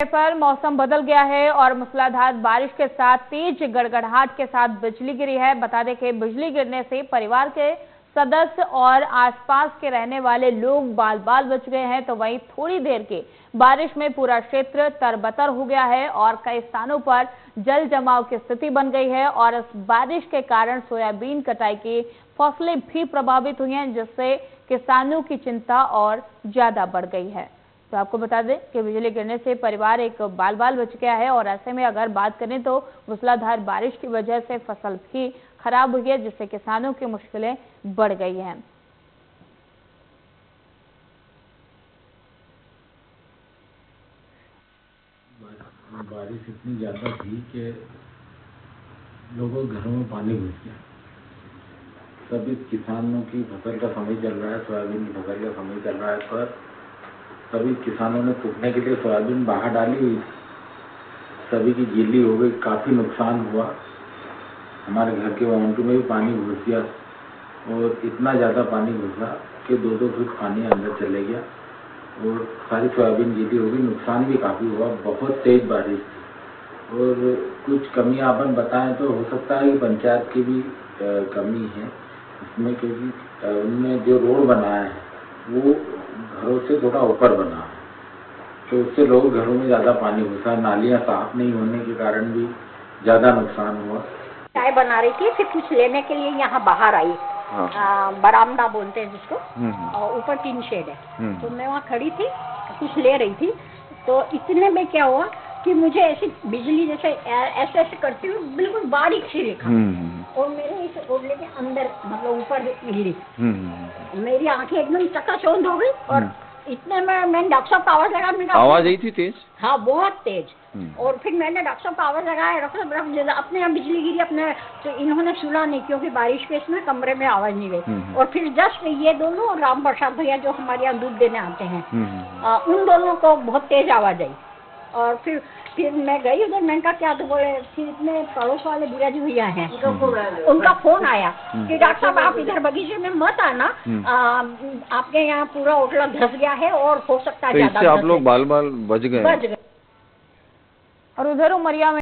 पर मौसम बदल गया है और मूसलाधार बारिश के साथ तेज गड़गड़ाहट के साथ बिजली गिरी है। बता दें कि बिजली गिरने से परिवार के सदस्य और आसपास के रहने वाले लोग बाल बाल बच गए हैं, तो वहीं थोड़ी देर की बारिश में पूरा क्षेत्र तरबतर हो गया है और कई स्थानों पर जल जमाव की स्थिति बन गई है। और इस बारिश के कारण सोयाबीन कटाई की फसलें भी प्रभावित हुई हैं, जिससे किसानों की चिंता और ज्यादा बढ़ गई है। तो आपको बता दें कि बिजली गिरने से परिवार एक बाल बाल बच गया है और ऐसे में अगर बात करें तो मूसलाधार बारिश की वजह से फसल भी खराब हुई है, जिससे किसानों की मुश्किलें बढ़ गई हैं। बारिश इतनी ज्यादा थी कि लोगों के घरों में पानी घुस गया। सभी किसानों की फसल का समय चल रहा है, सोयाबीन की फसल का समय चल रहा है, पर सभी किसानों ने सूखने के लिए सोयाबीन बाहर डाली हुई, सभी की गीली हो गई, काफी नुकसान हुआ। हमारे घर के वाउंटू में भी पानी घुस गया और इतना ज्यादा पानी घुसा कि 2-2 फीट पानी अंदर चले गया और सारी सोयाबीन गीली हो गई। नुकसान भी काफी हुआ, बहुत तेज बारिश थी। और कुछ कमी अपन बताएं तो हो सकता है कि पंचायत की भी कमी है इसमें, क्योंकि उनने जो रोड बनाया है वो घरों से थोड़ा ऊपर बना है, तो उससे लोग घरों में ज्यादा पानी घुसा। नालियां साफ नहीं होने के कारण भी ज्यादा नुकसान हुआ। चाय बना रही थी, फिर कुछ लेने के लिए यहाँ बाहर आई। बरामदा बोलते हैं जिसको, और ऊपर 3 शेड है। तो मैं वहाँ खड़ी थी, कुछ ले रही थी, तो इतने में क्या हुआ कि मुझे ऐसी बिजली जैसे ऐसे ऐसे करती हुई बिल्कुल बारीक सी रेखा और मेरे इस ओढ़ने के अंदर मतलब ऊपर गिरी। मेरी आंखें एकदम चकाचौंध हो गई और इतने में मैंने डॉक्टर साहब का आवाज लगाया। आवाज आई थी तेज? हाँ, बहुत तेज। और फिर मैंने डॉक्टर साहब का आवाज लगाया, डॉक्टर साहब अपने यहाँ बिजली गिरी अपने, तो इन्होंने सुना नहीं क्योंकि बारिश के इसमें कमरे में आवाज नहीं गई। और फिर जस्ट ये दोनों और राम प्रसाद भैया जो हमारे यहाँ दूध देने आते हैं, उन दोनों को बहुत तेज आवाज आई। और फिर मैं गई उधर, मैंने कहा क्या, तो बोले फिर इतने पड़ोस वाले बिराजी भैया हैं, उनका फोन आया कि डॉक्टर साहब आप इधर बगीचे में मत आना, आपके यहाँ पूरा ओटला धस गया है और हो सकता है तो इससे आप लोग बाल बाल बच गए। और उधर उमरिया में